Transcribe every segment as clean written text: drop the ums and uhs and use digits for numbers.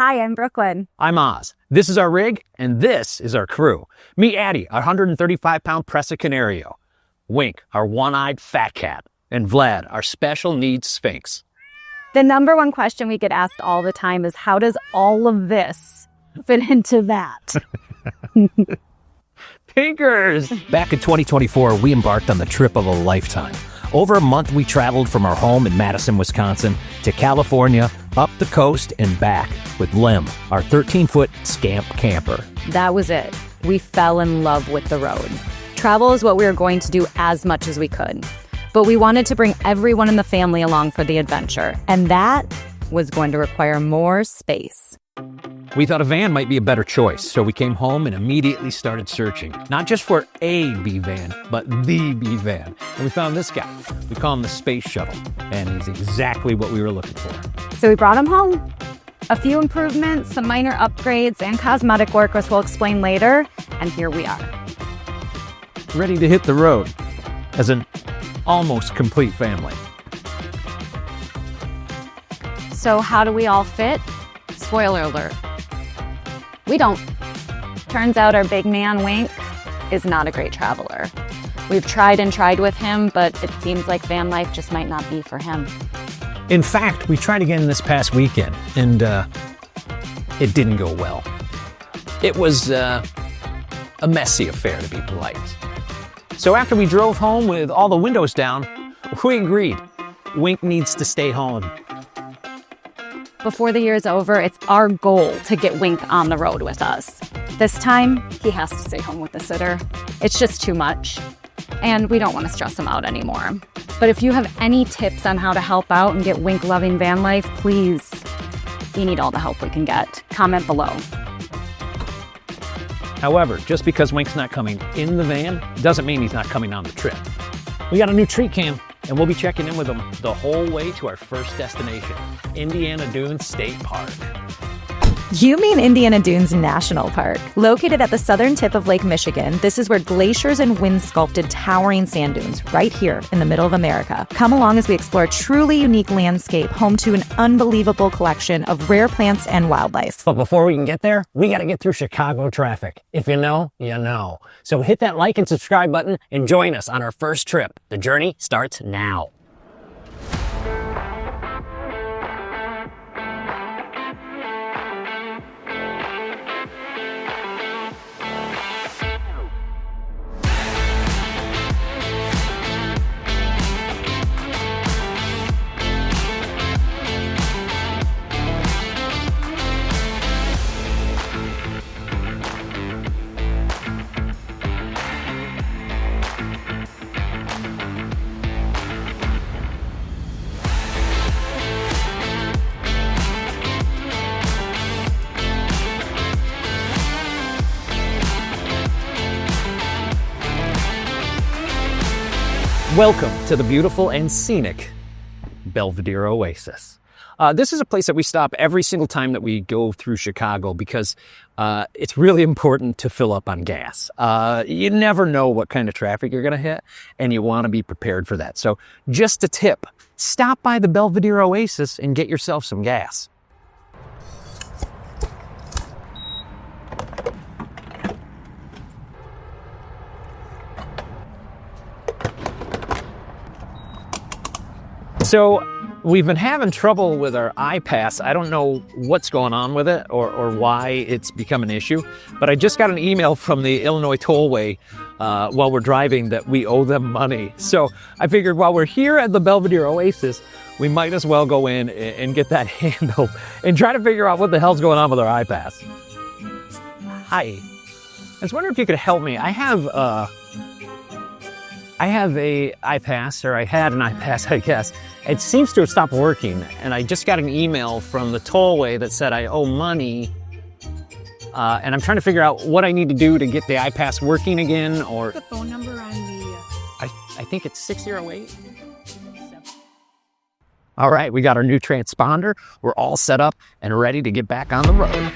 Hi, I'm Brooklyn. I'm Oz. This is our rig, and this is our crew. Meet Addie, our 135-pound Presa Canario. Wink, our one-eyed fat cat. And Vlad, our special needs Sphynx. The number one question we get asked all the time is, how does all of this fit into that? Pinkers! Back in 2024, we embarked on the trip of a lifetime. Over a month, we traveled from our home in Madison, Wisconsin, to California, up the coast, and back with Lim, our 13-foot Scamp camper. That was it. We fell in love with the road. Travel is what we were going to do as much as we could. But we wanted to bring everyone in the family along for the adventure, and that was going to require more space. We thought a van might be a better choice, so we came home and immediately started searching. Not just for a B van, but the B van. And we found this guy. We call him the Space Shuttle, and he's exactly what we were looking for. So we brought him home. A few improvements, some minor upgrades, and cosmetic work, which we'll explain later, and here we are. Ready to hit the road as an almost complete family. So how do we all fit? Spoiler alert. We don't. Turns out our big man Wink is not a great traveler. We've tried and tried with him, but it seems like van life just might not be for him. In fact, we tried again this past weekend, and it didn't go well. It was a messy affair, to be polite. So after we drove home with all the windows down, we agreed Wink needs to stay home. Before the year is over, it's our goal to get Wink on the road with us. This time, he has to stay home with the sitter. It's just too much, and we don't want to stress him out anymore. But if you have any tips on how to help out and get Wink loving van life, please, we need all the help we can get. Comment below. However, just because Wink's not coming in the van doesn't mean he's not coming on the trip. We got a new tree cam, and we'll be checking in with him the whole way to our first destination, Indiana Dunes State Park. You mean Indiana Dunes National Park. Located at the southern tip of Lake Michigan, this is where glaciers and wind-sculpted towering sand dunes right here in the middle of America. Come along as we explore a truly unique landscape home to an unbelievable collection of rare plants and wildlife. But before we can get there, we got to get through Chicago traffic. If you know, you know. So hit that like and subscribe button and join us on our first trip. The journey starts now. Welcome to the beautiful and scenic Belvedere Oasis. This is a place that we stop every single time that we go through Chicago because it's really important to fill up on gas. You never know what kind of traffic you're going to hit, and you want to be prepared for that. So just a tip, stop by the Belvedere Oasis and get yourself some gas. So we've been having trouble with our iPass. I don't know what's going on with it or why it's become an issue, but I just got an email from the Illinois Tollway while we're driving that we owe them money. So I figured while we're here at the Belvedere Oasis, we might as well go in and get that handled and try to figure out what the hell's going on with our iPass. Hi. I was wondering if you could help me. I have a iPass, or I had an iPass, I guess. It seems to have stopped working, and I just got an email from the tollway that said I owe money, and I'm trying to figure out what I need to do to get the iPass working again, or... The phone number on the... I think it's 608. All right, we got our new transponder. We're all set up and ready to get back on the road.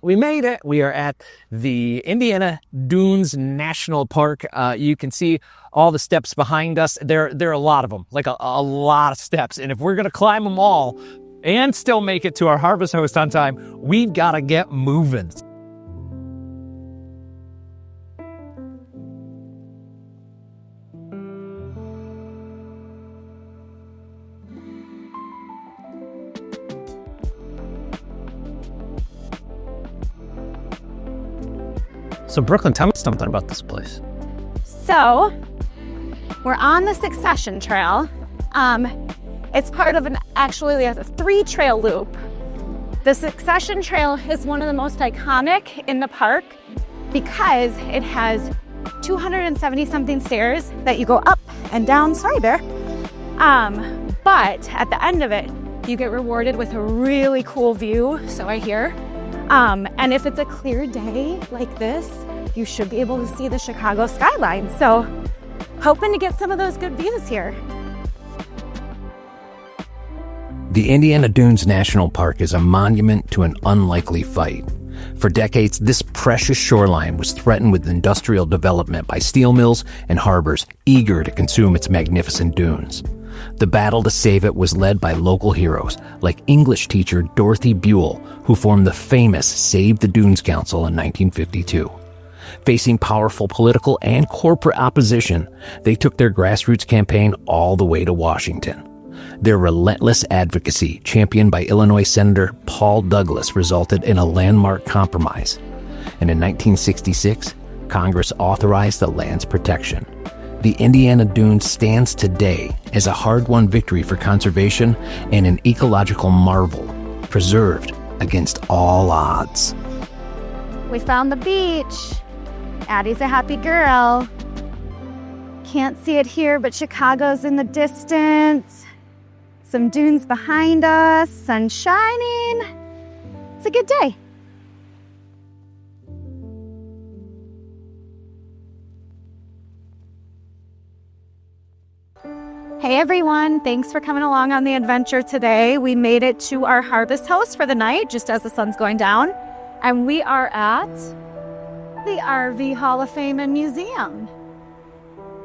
we made it. We are at the Indiana Dunes National Park. You can see all the steps behind us. There are a lot of them, like a lot of steps. And if we're going to climb them all and still make it to our harvest host on time, we've got to get moving. So Brooklyn, tell me something about this place. So, we're on the Succession Trail. It's part of actually a 3-trail loop. The Succession Trail is one of the most iconic in the park because it has 270-something stairs that you go up and down. Sorry, Bear. But at the end of it, you get rewarded with a really cool view, so I hear. And if it's a clear day like this, you should be able to see the Chicago skyline. So, hoping to get some of those good views here. The Indiana Dunes National Park is a monument to an unlikely fight. For decades, this precious shoreline was threatened with industrial development by steel mills and harbors eager to consume its magnificent dunes. The battle to save it was led by local heroes like English teacher Dorothy Buell, who formed the famous Save the Dunes Council in 1952. Facing powerful political and corporate opposition, they took their grassroots campaign all the way to Washington. Their relentless advocacy, championed by Illinois Senator Paul Douglas, resulted in a landmark compromise. And in 1966, Congress authorized the land's protection. The Indiana Dunes stands today as a hard-won victory for conservation and an ecological marvel, preserved against all odds. We found the beach. Addie's a happy girl. Can't see it here, but Chicago's in the distance. Some dunes behind us, sun shining. It's a good day. Hey everyone, thanks for coming along on the adventure today. We made it to our harvest house for the night, just as the sun's going down. And we are at the RV Hall of Fame and Museum.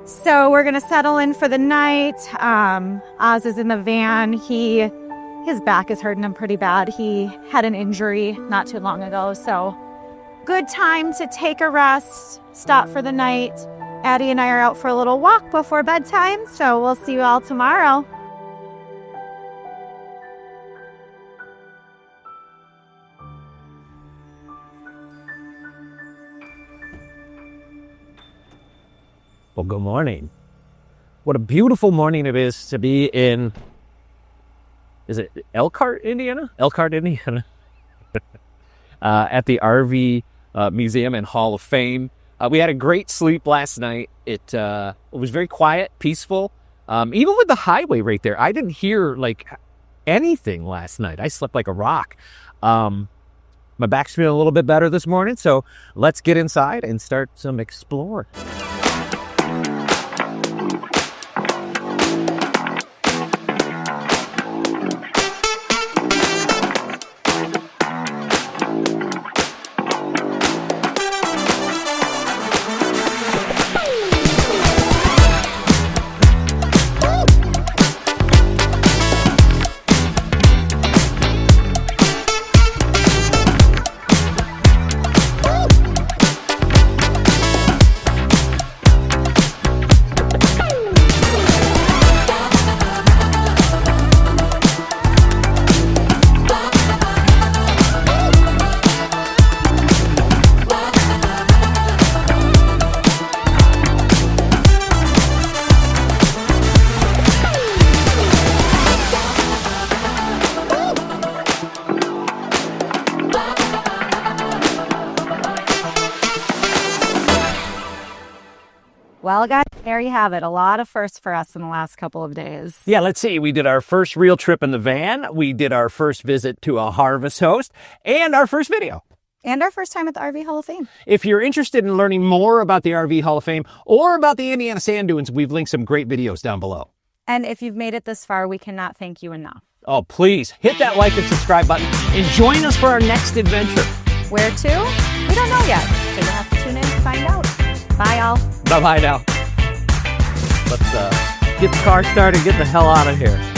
So we're gonna settle in for the night. Oz is in the van. His back is hurting him pretty bad. He had an injury not too long ago, so good time to take a rest, stop for the night. Addie and I are out for a little walk before bedtime, so we'll see you all tomorrow. Well, good morning. What a beautiful morning it is to be in, is it Elkhart, Indiana? Elkhart, Indiana. At the RV Museum and Hall of Fame. We had a great sleep last night. It was very quiet, peaceful. Even with the highway right there, I didn't hear like anything last night. I slept like a rock. My back's feeling a little bit better this morning, so let's get inside and start some exploring. Well, guys, there you have it. A lot of firsts for us in the last couple of days. Yeah, let's see. We did our first real trip in the van. We did our first visit to a harvest host and our first video. And our first time at the RV Hall of Fame. If you're interested in learning more about the RV Hall of Fame or about the Indiana Sand Dunes, we've linked some great videos down below. And if you've made it this far, we cannot thank you enough. Oh, please hit that like and subscribe button and join us for our next adventure. Where to? We don't know yet, so you'll have to tune in to find out. Bye, all. Bye-bye now. Let's get the car started, get the hell out of here.